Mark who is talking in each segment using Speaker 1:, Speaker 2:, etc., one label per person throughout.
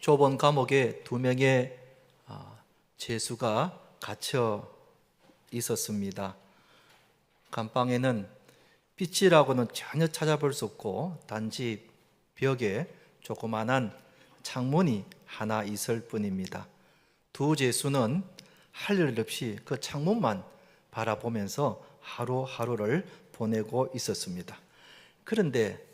Speaker 1: 좁은 감옥에 2명의 죄수가 갇혀 있었습니다. 감방에는 빛이라고는 전혀 찾아볼 수 없고 단지 벽에 조그만한 창문이 하나 있을 뿐입니다. 2 죄수는 할 일 없이 그 창문만 바라보면서 하루하루를 보내고 있었습니다. 그런데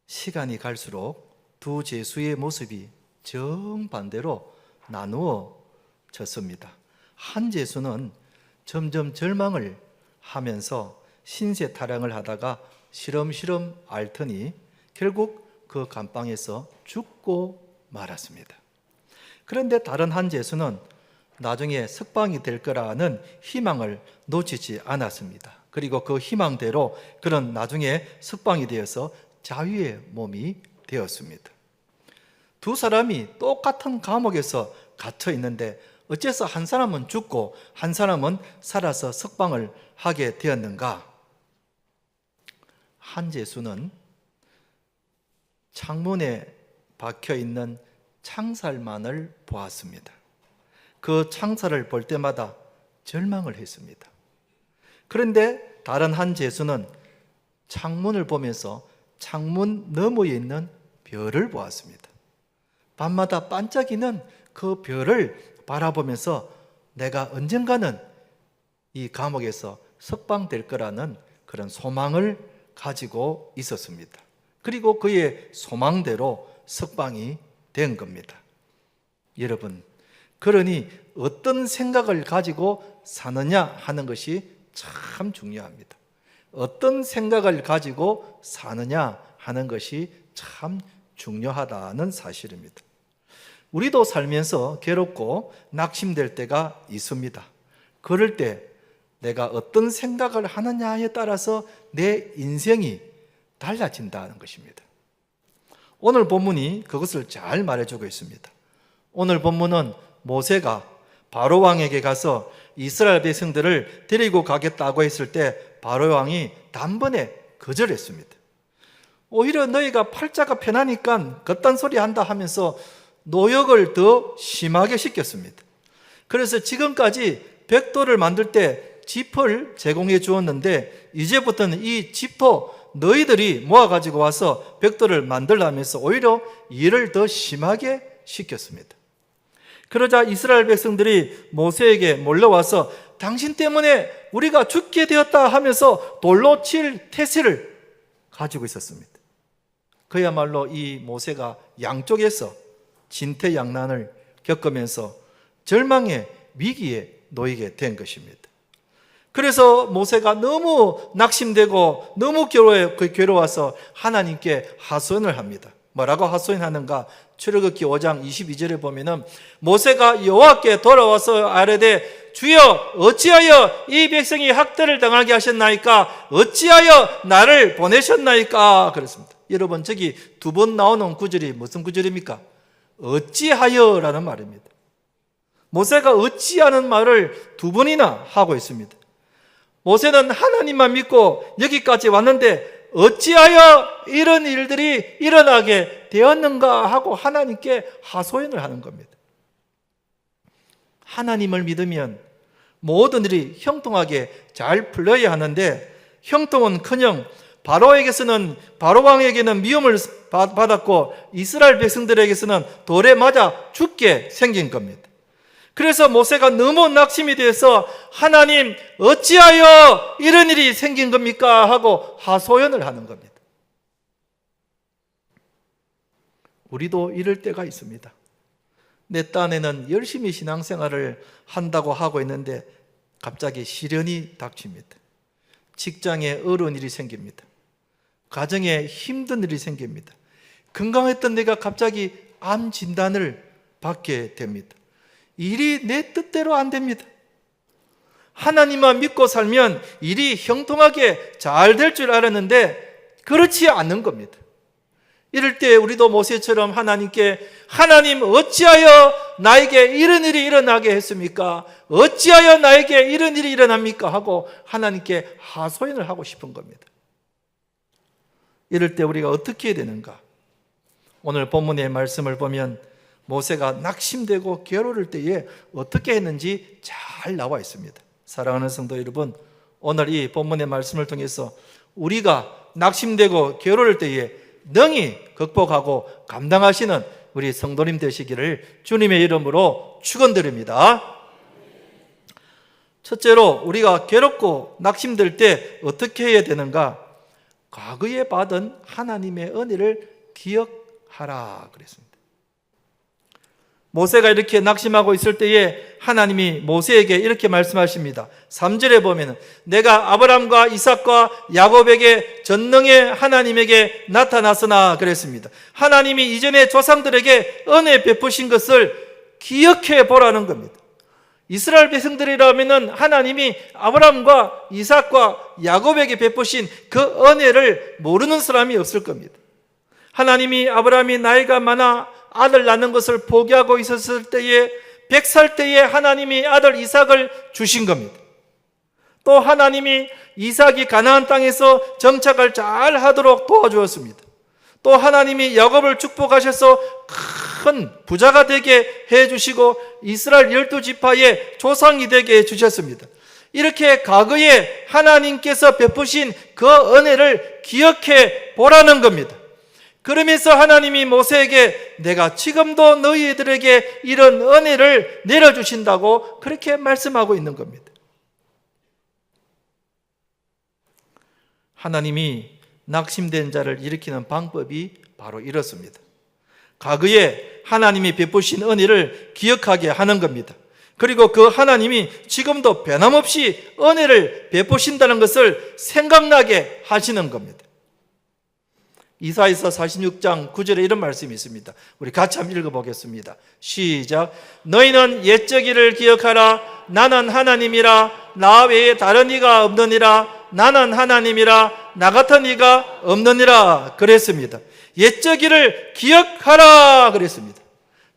Speaker 1: 시간이 갈수록 2 죄수의 모습이 정반대로 나누어졌습니다. 한 죄수는 점점 절망을 하면서 신세타령을 하다가 시름시름 앓더니 결국 그 감방에서 죽고 말았습니다. 그런데 다른 한 죄수는 나중에 석방이 될 거라는 희망을 놓치지 않았습니다. 그리고 그 희망대로 그런 나중에 석방이 되어서 자유의 몸이 되었습니다. 2 사람이 똑같은 감옥에서 갇혀 있는데 어째서 한 사람은 죽고 한 사람은 살아서 석방을 하게 되었는가? 한 죄수는 창문에 박혀 있는 창살만을 보았습니다. 그 창살을 볼 때마다 절망을 했습니다. 그런데 다른 한 죄수는 창문을 보면서 창문 너머에 있는 별을 보았습니다. 밤마다 반짝이는 그 별을 바라보면서 내가 언젠가는 이 감옥에서 석방될 거라는 그런 소망을 가지고 있었습니다. 그리고 그의 소망대로 석방이 된 겁니다. 여러분, 그러니 어떤 생각을 가지고 사느냐 하는 것이 참 중요합니다. 어떤 생각을 가지고 사느냐 하는 것이 참 중요하다는 사실입니다. 우리도 살면서 괴롭고 낙심될 때가 있습니다. 그럴 때 내가 어떤 생각을 하느냐에 따라서 내 인생이 달라진다는 것입니다. 오늘 본문이 그것을 잘 말해주고 있습니다. 오늘 본문은 모세가 바로 왕에게 가서 이스라엘 백성들을 데리고 가겠다고 했을 때 바로 왕이 단번에 거절했습니다. 오히려 너희가 팔자가 편하니까 그딴 소리 한다 하면서 노역을 더 심하게 시켰습니다. 그래서 지금까지 벽돌을 만들 때 지퍼를 제공해 주었는데 이제부터는 이 지퍼 너희들이 모아가지고 와서 벽돌을 만들라면서 오히려 일을 더 심하게 시켰습니다. 그러자 이스라엘 백성들이 모세에게 몰려와서 당신 때문에 우리가 죽게 되었다 하면서 돌로 칠 태세를 가지고 있었습니다. 그야말로 이 모세가 양쪽에서 진퇴양난을 겪으면서 절망의 위기에 놓이게 된 것입니다. 그래서 모세가 너무 낙심되고 너무 괴로워서 하나님께 하소연을 합니다. 뭐라고 하소연하는가? 출애굽기 5장 22절에 보면은 모세가 여호와께 돌아와서 아뢰되 주여 어찌하여 이 백성이 학대를 당하게 하셨나이까? 어찌하여 나를 보내셨나이까? 그랬습니다. 여러분, 저기 2번 나오는 구절이 무슨 구절입니까? 어찌하여라는 말입니다. 모세가 어찌하는 말을 2번이나 하고 있습니다. 모세는 하나님만 믿고 여기까지 왔는데 어찌하여 이런 일들이 일어나게 되었는가 하고 하나님께 하소연을 하는 겁니다. 하나님을 믿으면 모든 일이 형통하게 잘 풀려야 하는데 형통은커녕 바로 왕에게는 미움을 받았고 이스라엘 백성들에게서는 돌에 맞아 죽게 생긴 겁니다. 그래서 모세가 너무 낙심이 돼서 하나님 어찌하여 이런 일이 생긴 겁니까? 하고 하소연을 하는 겁니다. 우리도 이럴 때가 있습니다. 내 딴에는 열심히 신앙생활을 한다고 하고 있는데 갑자기 시련이 닥칩니다. 직장에 어려운 일이 생깁니다. 가정에 힘든 일이 생깁니다. 건강했던 내가 갑자기 암 진단을 받게 됩니다. 일이 내 뜻대로 안 됩니다. 하나님만 믿고 살면 일이 형통하게 잘 될 줄 알았는데 그렇지 않는 겁니다. 이럴 때 우리도 모세처럼 하나님께 하나님 어찌하여 나에게 이런 일이 일어나게 했습니까? 어찌하여 나에게 이런 일이 일어납니까? 하고 하나님께 하소연을 하고 싶은 겁니다. 이럴 때 우리가 어떻게 해야 되는가? 오늘 본문의 말씀을 보면 모세가 낙심되고 괴로울 때에 어떻게 했는지 잘 나와 있습니다. 사랑하는 성도 여러분, 오늘 이 본문의 말씀을 통해서 우리가 낙심되고 괴로울 때에 능히 극복하고 감당하시는 우리 성도님 되시기를 주님의 이름으로 축원드립니다. 첫째로 우리가 괴롭고 낙심될 때 어떻게 해야 되는가? 과거에 받은 하나님의 은혜를 기억하라 그랬습니다. 모세가 이렇게 낙심하고 있을 때에 하나님이 모세에게 이렇게 말씀하십니다. 3절에 보면 내가 아브라함과 이삭과 야곱에게 전능의 하나님에게 나타났으나 그랬습니다. 하나님이 이전에 조상들에게 은혜 베푸신 것을 기억해 보라는 겁니다. 이스라엘 백성들이라면 하나님이 아브라함과 이삭과 야곱에게 베푸신 그 은혜를 모르는 사람이 없을 겁니다. 하나님이 아브라함이 나이가 많아 아들 낳는 것을 포기하고 있었을 때에 100살 때에 하나님이 아들 이삭을 주신 겁니다. 또 하나님이 이삭이 가나안 땅에서 정착을 잘 하도록 도와주었습니다. 또 하나님이 야곱을 축복하셔서 큰 부자가 되게 해주시고 이스라엘 12지파의 조상이 되게 해주셨습니다. 이렇게 과거에 하나님께서 베푸신 그 은혜를 기억해 보라는 겁니다. 그러면서 하나님이 모세에게 내가 지금도 너희들에게 이런 은혜를 내려주신다고 그렇게 말씀하고 있는 겁니다. 하나님이 낙심된 자를 일으키는 방법이 바로 이렇습니다. 과거에 하나님이 베푸신 은혜를 기억하게 하는 겁니다. 그리고 그 하나님이 지금도 변함없이 은혜를 베푸신다는 것을 생각나게 하시는 겁니다. 이사야서 46장 9절에 이런 말씀이 있습니다. 우리 같이 한번 읽어보겠습니다. 시작. 너희는 옛적일을 기억하라. 나는 하나님이라. 나 외에 다른 이가 없느니라. 나는 하나님이라. 나 같은 이가 없느니라 그랬습니다. 옛적일을 기억하라 그랬습니다.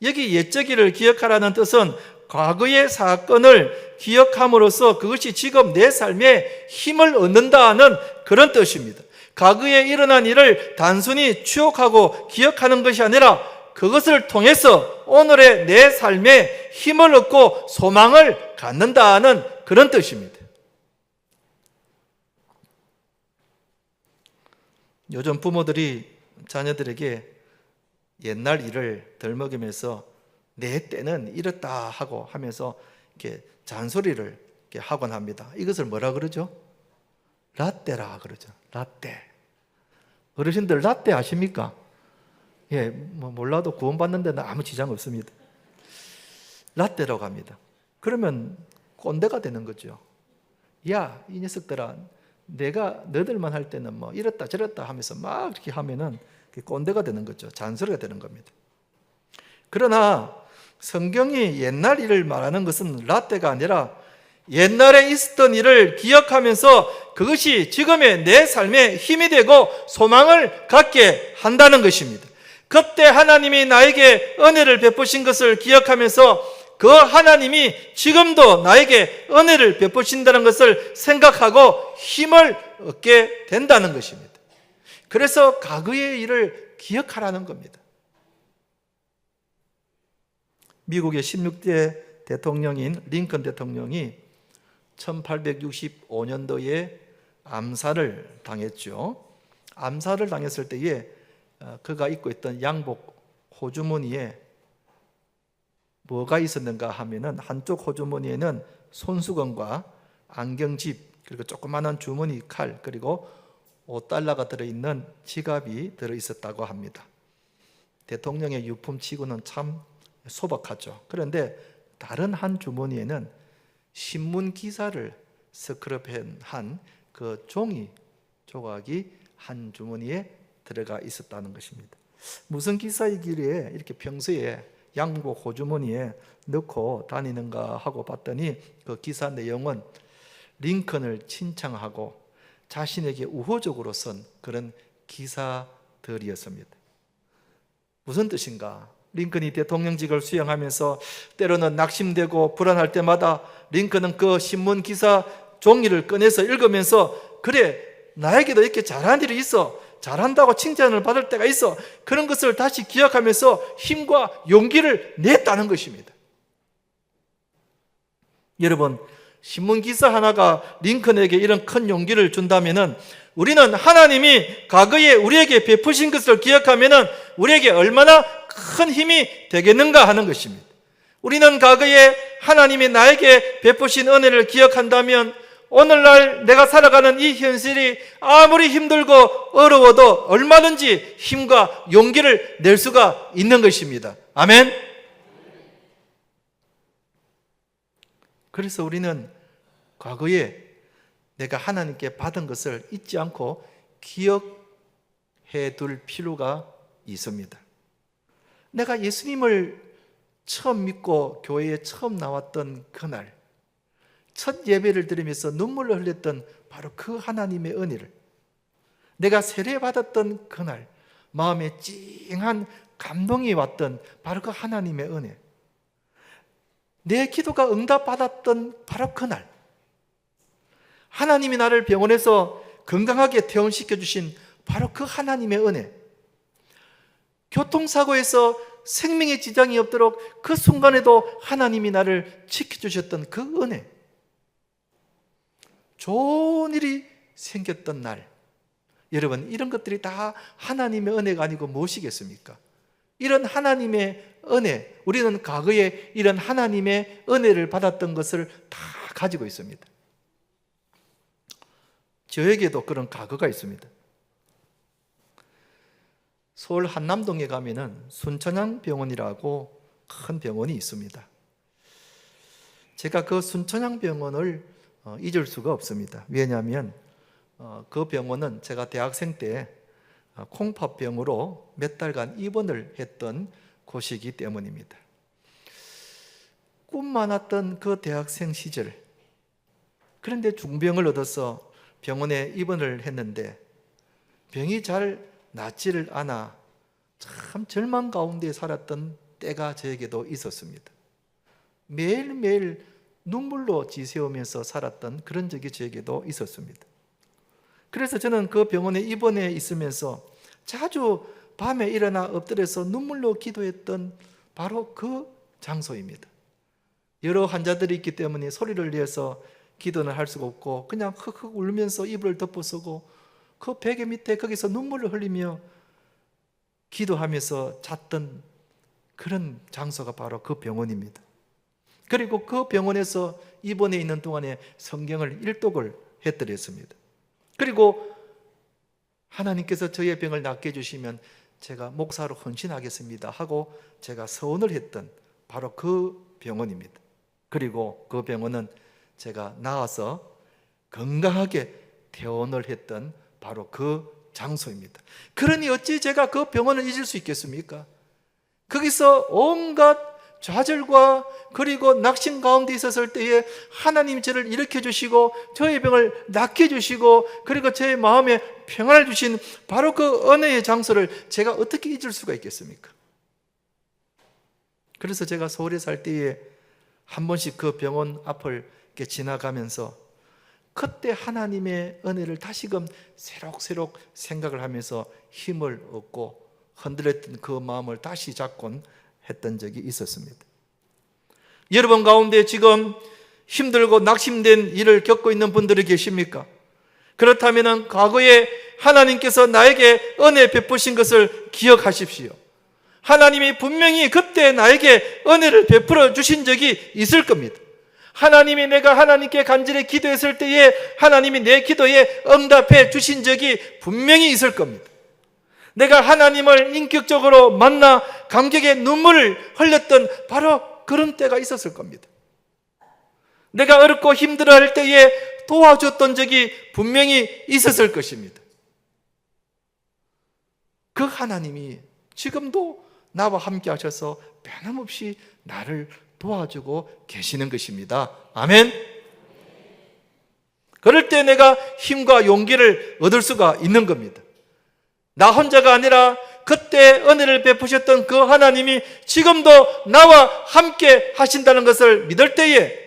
Speaker 1: 여기 옛적일을 기억하라는 뜻은 과거의 사건을 기억함으로써 그것이 지금 내 삶에 힘을 얻는다는 그런 뜻입니다. 과거에 일어난 일을 단순히 추억하고 기억하는 것이 아니라 그것을 통해서 오늘의 내 삶에 힘을 얻고 소망을 갖는다는 그런 뜻입니다. 요즘 부모들이 자녀들에게 옛날 일을 덜먹이면서 내 때는 이렇다 하고 하면서 이렇게 잔소리를 이렇게 하곤 합니다. 이것을 뭐라 그러죠? 라떼라 그러죠. 라떼. 어르신들 라떼 아십니까? 예, 뭐 몰라도 구원받는 데는 아무 지장 없습니다. 라떼라고 합니다. 그러면 꼰대가 되는 거죠. 야, 이 녀석들아, 내가 너들만 할 때는 뭐 이랬다 저랬다 하면서 막 이렇게 하면은 꼰대가 되는 거죠. 잔소리가 되는 겁니다. 그러나 성경이 옛날 일을 말하는 것은 라떼가 아니라 옛날에 있었던 일을 기억하면서 그것이 지금의 내 삶에 힘이 되고 소망을 갖게 한다는 것입니다. 그때 하나님이 나에게 은혜를 베푸신 것을 기억하면서 그 하나님이 지금도 나에게 은혜를 베푸신다는 것을 생각하고 힘을 얻게 된다는 것입니다. 그래서 과거의 일을 기억하라는 겁니다. 미국의 16대 대통령인 링컨 대통령이 1865년도에 암살을 당했죠. 암살을 당했을 때에 그가 입고 있던 양복 호주머니에 뭐가 있었는가 하면은 한쪽 호주머니에는 손수건과 안경집 그리고 조그마한 주머니 칼 그리고 $5가 들어있는 지갑이 들어있었다고 합니다. 대통령의 유품치고는 참 소박하죠. 그런데 다른 한 주머니에는 신문 기사를 스크랩한 그 종이 조각이 한 주머니에 들어가 있었다는 것입니다. 무슨 기사이길래 이렇게 평소에 양복 호주머니에 넣고 다니는가 하고 봤더니 그 기사 내용은 링컨을 칭찬하고 자신에게 우호적으로 쓴 그런 기사들이었습니다. 무슨 뜻인가? 링컨이 대통령직을 수행하면서 때로는 낙심되고 불안할 때마다 링컨은 그 신문 기사 종이를 꺼내서 읽으면서 그래, 나에게도 이렇게 잘한 일이 있어. 잘한다고 칭찬을 받을 때가 있어. 그런 것을 다시 기억하면서 힘과 용기를 냈다는 것입니다. 여러분, 신문기사 하나가 링컨에게 이런 큰 용기를 준다면은 우리는 하나님이 과거에 우리에게 베푸신 것을 기억하면은 우리에게 얼마나 큰 힘이 되겠는가 하는 것입니다. 우리는 과거에 하나님이 나에게 베푸신 은혜를 기억한다면 오늘날 내가 살아가는 이 현실이 아무리 힘들고 어려워도 얼마든지 힘과 용기를 낼 수가 있는 것입니다. 아멘. 그래서 우리는 과거에 내가 하나님께 받은 것을 잊지 않고 기억해 둘 필요가 있습니다. 내가 예수님을 처음 믿고 교회에 처음 나왔던 그날, 첫 예배를 드리면서 눈물을 흘렸던 바로 그 하나님의 은혜를, 내가 세례받았던 그날 마음에 찡한 감동이 왔던 바로 그 하나님의 은혜, 내 기도가 응답받았던 바로 그날, 하나님이 나를 병원에서 건강하게 퇴원시켜 주신 바로 그 하나님의 은혜, 교통사고에서 생명에 지장이 없도록 그 순간에도 하나님이 나를 지켜주셨던 그 은혜, 좋은 일이 생겼던 날, 여러분, 이런 것들이 다 하나님의 은혜가 아니고 무엇이겠습니까? 이런 하나님의 은혜, 우리는 과거에 이런 하나님의 은혜를 받았던 것을 다 가지고 있습니다. 저에게도 그런 과거가 있습니다. 서울 한남동에 가면은 순천향병원이라고 큰 병원이 있습니다. 제가 그 순천향병원을 잊을 수가 없습니다. 왜냐하면 그 병원은 제가 대학생 때 콩팥병으로 몇 달간 입원을 했던 곳이기 때문입니다. 꿈 많았던 그 대학생 시절, 그런데 중병을 얻어서 병원에 입원을 했는데 병이 잘 낫지를 않아 참 절망 가운데 살았던 때가 저에게도 있었습니다. 매일매일 눈물로 지새우면서 살았던 그런 적이 저에게도 있었습니다. 그래서 저는 그 병원에 입원해 있으면서 자주 밤에 일어나 엎드려서 눈물로 기도했던 바로 그 장소입니다. 여러 환자들이 있기 때문에 소리를 내서 기도는 할 수가 없고 그냥 흑흑 울면서 이불을 덮어쓰고 그 베개 밑에 거기서 눈물을 흘리며 기도하면서 잤던 그런 장소가 바로 그 병원입니다. 그리고 그 병원에서 입원해 있는 동안에 성경을 일독을 해드렸습니다. 그리고 하나님께서 저의 병을 낫게 해주시면 제가 목사로 헌신하겠습니다 하고 제가 서원을 했던 바로 그 병원입니다. 그리고 그 병원은 제가 나와서 건강하게 퇴원을 했던 바로 그 장소입니다. 그러니 어찌 제가 그 병원을 잊을 수 있겠습니까? 거기서 온갖 좌절과 그리고 낙심 가운데 있었을 때에 하나님 저를 일으켜 주시고 저의 병을 낫게 해주시고 그리고 제 마음에 평안을 주신 바로 그 은혜의 장소를 제가 어떻게 잊을 수가 있겠습니까? 그래서 제가 서울에 살 때에 한 번씩 그 병원 앞을 이렇게 지나가면서 그때 하나님의 은혜를 다시금 새록새록 생각을 하면서 힘을 얻고 흔들렸던 그 마음을 다시 잡곤 했던 적이 있었습니다. 여러분 가운데 지금 힘들고 낙심된 일을 겪고 있는 분들이 계십니까? 그렇다면 과거에 하나님께서 나에게 은혜 베푸신 것을 기억하십시오. 하나님이 분명히 그때 나에게 은혜를 베풀어 주신 적이 있을 겁니다. 하나님이 내가 하나님께 간절히 기도했을 때에 하나님이 내 기도에 응답해 주신 적이 분명히 있을 겁니다. 내가 하나님을 인격적으로 만나 감격의 눈물을 흘렸던 바로 그런 때가 있었을 겁니다. 내가 어렵고 힘들어할 때에 도와줬던 적이 분명히 있었을 것입니다. 그 하나님이 지금도 나와 함께 하셔서 변함없이 나를 도와주고 계시는 것입니다. 아멘. 그럴 때 내가 힘과 용기를 얻을 수가 있는 겁니다. 나 혼자가 아니라 그때 은혜를 베푸셨던 그 하나님이 지금도 나와 함께 하신다는 것을 믿을 때에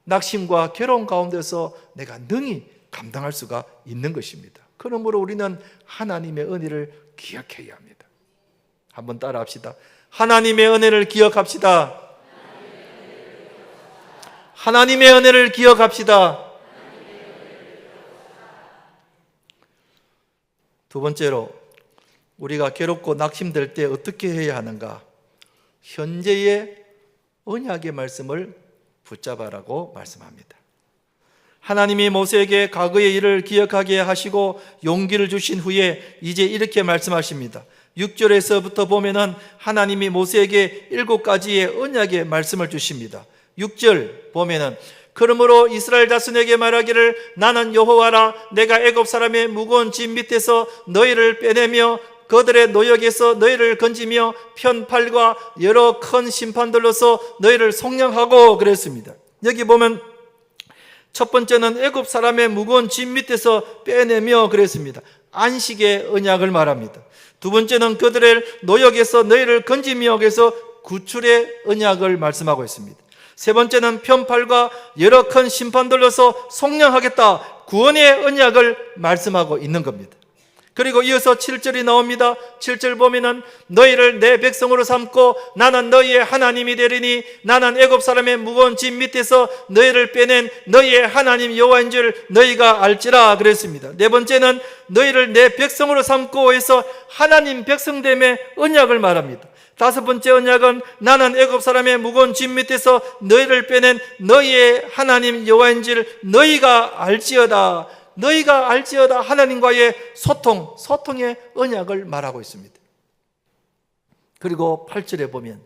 Speaker 1: 낙심과 괴로움 가운데서 내가 능히 감당할 수가 있는 것입니다. 그러므로 우리는 하나님의 은혜를 기억해야 합니다. 한번 따라 합시다. 하나님의 은혜를 기억합시다. 하나님의 은혜를 기억합시다. 두 번째로, 우리가 괴롭고 낙심될 때 어떻게 해야 하는가? 현재의 언약의 말씀을 붙잡아라고 말씀합니다. 하나님이 모세에게 과거의 일을 기억하게 하시고 용기를 주신 후에 이제 이렇게 말씀하십니다. 6절에서부터 보면은 하나님이 모세에게 7가지의 언약의 말씀을 주십니다. 6절 보면은 그러므로 이스라엘 자손에게 말하기를 나는 여호와라 내가 애굽 사람의 무거운 짐 밑에서 너희를 빼내며 그들의 노역에서 너희를 건지며 편팔과 여러 큰 심판들로서 너희를 속량하고 그랬습니다. 여기 보면 첫 번째는 애굽 사람의 무거운 짐 밑에서 빼내며 그랬습니다. 안식의 언약을 말합니다. 두 번째는 그들의 노역에서 너희를 건지며 그래서 구출의 언약을 말씀하고 있습니다. 세 번째는 편팔과 여러 큰 심판들로서 속량하겠다, 구원의 언약을 말씀하고 있는 겁니다. 그리고 이어서 7절이 나옵니다. 7절 보면은 너희를 내 백성으로 삼고 나는 너희의 하나님이 되리니 나는 애굽 사람의 무거운 짐 밑에서 너희를 빼낸 너희의 하나님 여호와인 줄 너희가 알지라 그랬습니다. 네 번째는 너희를 내 백성으로 삼고 해서 하나님 백성됨의 언약을 말합니다. 다섯 번째 언약은 나는 애굽 사람의 무거운 짐 밑에서 너희를 빼낸 너희의 하나님 여호와인 줄 너희가 알지어다. 너희가 알지어다. 하나님과의 소통의 언약을 말하고 있습니다. 그리고 8절에 보면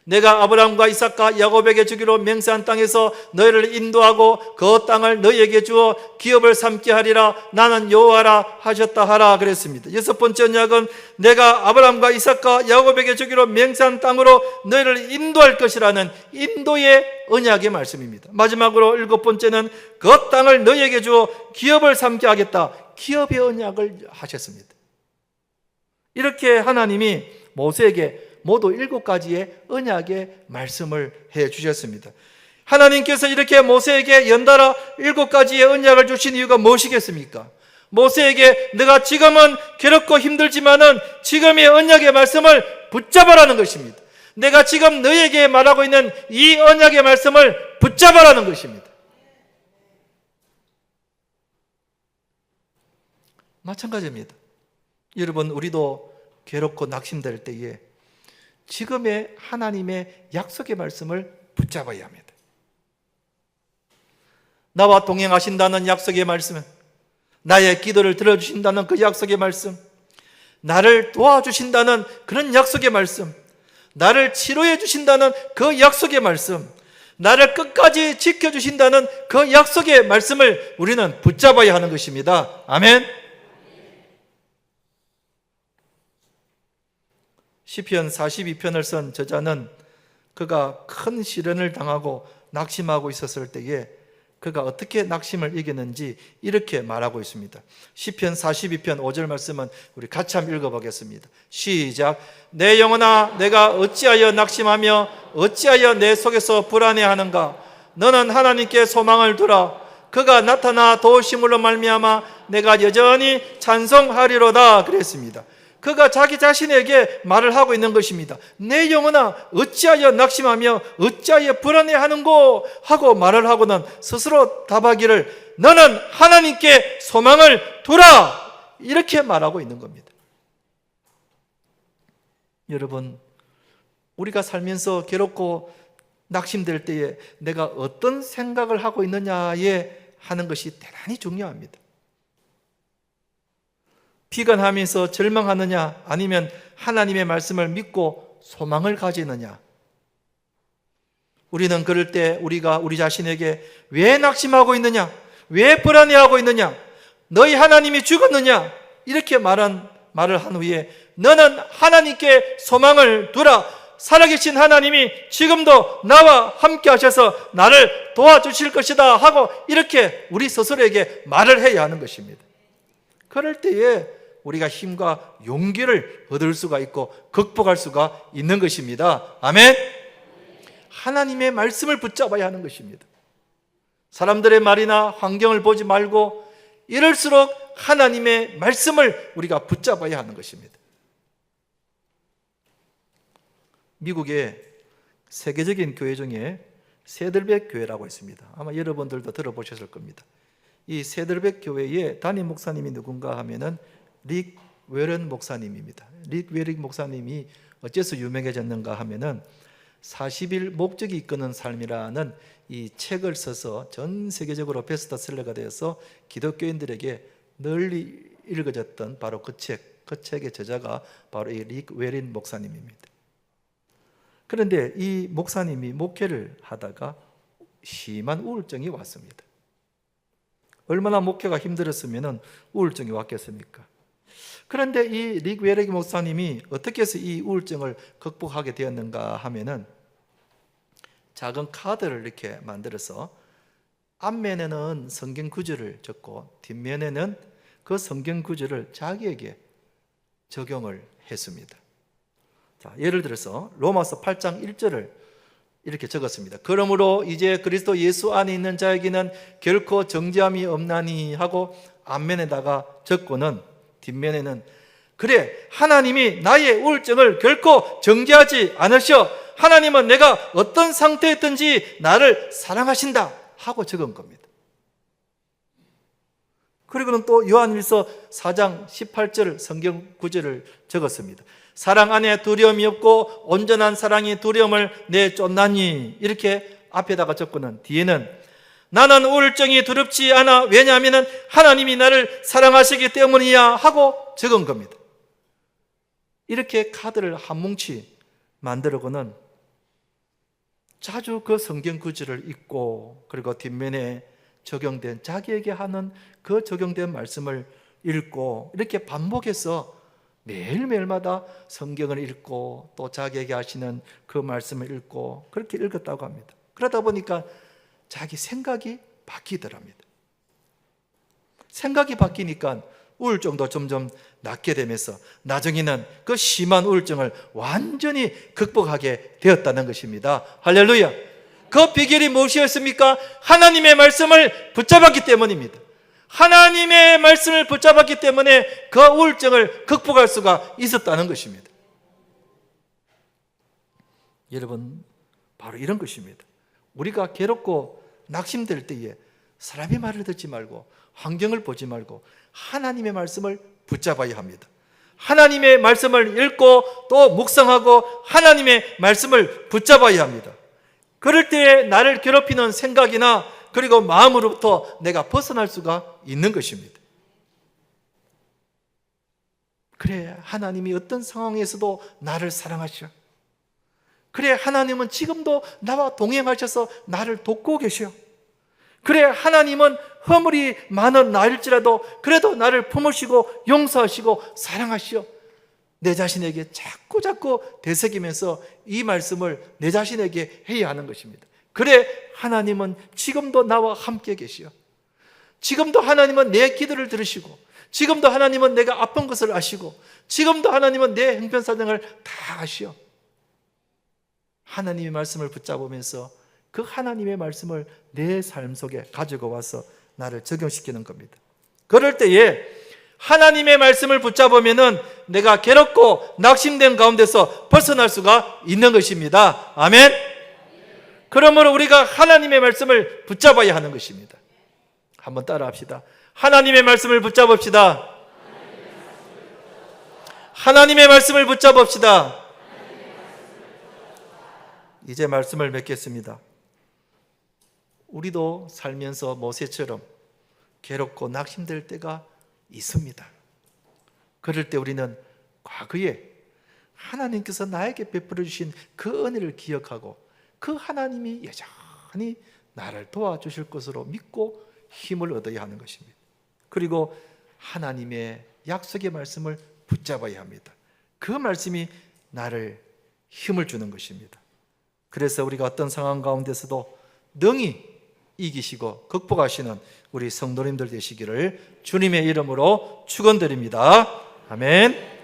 Speaker 1: 내가 아브라함과 이삭과 야곱에게 주기로 맹세한 땅에서 너희를 인도하고 그 땅을 너희에게 주어 기업을 삼게 하리라. 나는 여호와라 하셨다 하라 그랬습니다. 여섯 번째 언약은 내가 아브라함과 이삭과 야곱에게 주기로 맹세한 땅으로 너희를 인도할 것이라는 인도의 언약의 말씀입니다. 마지막으로 일곱 번째는 그 땅을 너희에게 주어 기업을 삼게 하겠다. 기업의 언약을 하셨습니다. 이렇게 하나님이 모세에게 모두 7가지의 언약의 말씀을 해 주셨습니다. 하나님께서 이렇게 모세에게 연달아 7가지의 언약을 주신 이유가 무엇이겠습니까? 모세에게 내가 지금은 괴롭고 힘들지만은 지금의 언약의 말씀을 붙잡아라는 것입니다. 내가 지금 너에게 말하고 있는 이 언약의 말씀을 붙잡아라는 것입니다. 마찬가지입니다. 여러분, 우리도 괴롭고 낙심될 때에 지금의 하나님의 약속의 말씀을 붙잡아야 합니다. 나와 동행하신다는 약속의 말씀, 나의 기도를 들어주신다는 그 약속의 말씀, 나를 도와주신다는 그런 약속의 말씀, 나를 치료해 주신다는 그 약속의 말씀, 나를 끝까지 지켜주신다는 그 약속의 말씀을 우리는 붙잡아야 하는 것입니다. 아멘. 시편 42편을 쓴 저자는 그가 큰 시련을 당하고 낙심하고 있었을 때에 그가 어떻게 낙심을 이겼는지 이렇게 말하고 있습니다. 시편 42편 5절 말씀은 우리 같이 한번 읽어보겠습니다. 시작. 내 영혼아 내가 어찌하여 낙심하며 어찌하여 내 속에서 불안해하는가. 너는 하나님께 소망을 두라. 그가 나타나 도우심으로 말미암아 내가 여전히 찬송하리로다 그랬습니다. 그가 자기 자신에게 말을 하고 있는 것입니다. 내 영혼아 어찌하여 낙심하며 어찌하여 불안해하는고 하고 말을 하고는 스스로 답하기를 너는 하나님께 소망을 두라 이렇게 말하고 있는 겁니다. 여러분, 우리가 살면서 괴롭고 낙심될 때에 내가 어떤 생각을 하고 있느냐에 하는 것이 대단히 중요합니다. 비관하면서 절망하느냐 아니면 하나님의 말씀을 믿고 소망을 가지느냐. 우리는 그럴 때 우리가 우리 자신에게 왜 낙심하고 있느냐, 왜 불안해하고 있느냐, 너희 하나님이 죽었느냐 이렇게 말을 한 후에 너는 하나님께 소망을 두라. 살아계신 하나님이 지금도 나와 함께 하셔서 나를 도와주실 것이다 하고 이렇게 우리 스스로에게 말을 해야 하는 것입니다. 그럴 때에 우리가 힘과 용기를 얻을 수가 있고 극복할 수가 있는 것입니다. 아멘. 하나님의 말씀을 붙잡아야 하는 것입니다. 사람들의 말이나 환경을 보지 말고 이럴수록 하나님의 말씀을 우리가 붙잡아야 하는 것입니다. 미국의 세계적인 교회 중에 세들백 교회라고 있습니다. 아마 여러분들도 들어보셨을 겁니다. 이 세들백 교회의 담임 목사님이 누군가 하면은 릭 웨런 목사님입니다. 릭 웨런 목사님이 어째서 유명해졌는가 하면은 40일 목적이 이끄는 삶이라는 이 책을 써서 전 세계적으로 베스트셀러가 되어서 기독교인들에게 널리 읽어졌던 바로 그 책의 저자가 바로 이 릭 웨런 목사님입니다. 그런데 이 목사님이 목회를 하다가 심한 우울증이 왔습니다. 얼마나 목회가 힘들었으면 우울증이 왔겠습니까? 그런데 이 릭 웨렉 목사님이 어떻게 해서 이 우울증을 극복하게 되었는가 하면은 작은 카드를 이렇게 만들어서 앞면에는 성경 구절을 적고 뒷면에는 그 성경 구절을 자기에게 적용을 했습니다. 자, 예를 들어서 로마서 8장 1절을 이렇게 적었습니다. 그러므로 이제 그리스도 예수 안에 있는 자에게는 결코 정죄함이 없나니 하고 앞면에다가 적고는 뒷면에는 그래 하나님이 나의 우울증을 결코 정죄하지 않으셔 하나님은 내가 어떤 상태에 있든지 나를 사랑하신다 하고 적은 겁니다. 그리고는 또 요한일서 4장 18절 성경 구절을 적었습니다. 사랑 안에 두려움이 없고 온전한 사랑이 두려움을 내쫓나니 이렇게 앞에다가 적고는 뒤에는 나는 우울증이 두렵지 않아 왜냐하면 하나님이 나를 사랑하시기 때문이야 하고 적은 겁니다. 이렇게 카드를 한 뭉치 만들고는 자주 그 성경 구절을 읽고 그리고 뒷면에 적용된 자기에게 하는 그 적용된 말씀을 읽고 이렇게 반복해서 매일매일마다 성경을 읽고 또 자기에게 하시는 그 말씀을 읽고 그렇게 읽었다고 합니다. 그러다 보니까 자기 생각이 바뀌더랍니다. 생각이 바뀌니까 우울증도 점점 낫게 되면서 나중에는 그 심한 우울증을 완전히 극복하게 되었다는 것입니다. 할렐루야. 그 비결이 무엇이었습니까? 하나님의 말씀을 붙잡았기 때문입니다. 하나님의 말씀을 붙잡았기 때문에 그 우울증을 극복할 수가 있었다는 것입니다. 여러분, 바로 이런 것입니다. 우리가 괴롭고 낙심될 때에 사람의 말을 듣지 말고 환경을 보지 말고 하나님의 말씀을 붙잡아야 합니다. 하나님의 말씀을 읽고 또 묵상하고 하나님의 말씀을 붙잡아야 합니다. 그럴 때에 나를 괴롭히는 생각이나 그리고 마음으로부터 내가 벗어날 수가 있는 것입니다. 그래, 하나님이 어떤 상황에서도 나를 사랑하셔. 그래, 하나님은 지금도 나와 동행하셔서 나를 돕고 계셔. 그래, 하나님은 허물이 많은 나일지라도 그래도 나를 품으시고 용서하시고 사랑하시오. 내 자신에게 자꾸 되새기면서 이 말씀을 내 자신에게 해야 하는 것입니다. 그래, 하나님은 지금도 나와 함께 계시오. 지금도 하나님은 내 기도를 들으시고 지금도 하나님은 내가 아픈 것을 아시고 지금도 하나님은 내 형편사정을 다 아시오. 하나님의 말씀을 붙잡으면서 그 하나님의 말씀을 내 삶 속에 가지고 와서 나를 적용시키는 겁니다. 그럴 때에 하나님의 말씀을 붙잡으면은 내가 괴롭고 낙심된 가운데서 벗어날 수가 있는 것입니다. 아멘. 그러므로 우리가 하나님의 말씀을 붙잡아야 하는 것입니다. 한번 따라합시다. 하나님의 말씀을 붙잡읍시다. 하나님의 말씀을 붙잡읍시다. 이제 말씀을 맺겠습니다. 우리도 살면서 모세처럼 괴롭고 낙심될 때가 있습니다. 그럴 때 우리는 과거에 하나님께서 나에게 베풀어 주신 그 은혜를 기억하고 그 하나님이 여전히 나를 도와주실 것으로 믿고 힘을 얻어야 하는 것입니다. 그리고 하나님의 약속의 말씀을 붙잡아야 합니다. 그 말씀이 나를 힘을 주는 것입니다. 그래서 우리가 어떤 상황 가운데서도 능히 이기시고 극복하시는 우리 성도님들 되시기를 주님의 이름으로 축원드립니다. 아멘.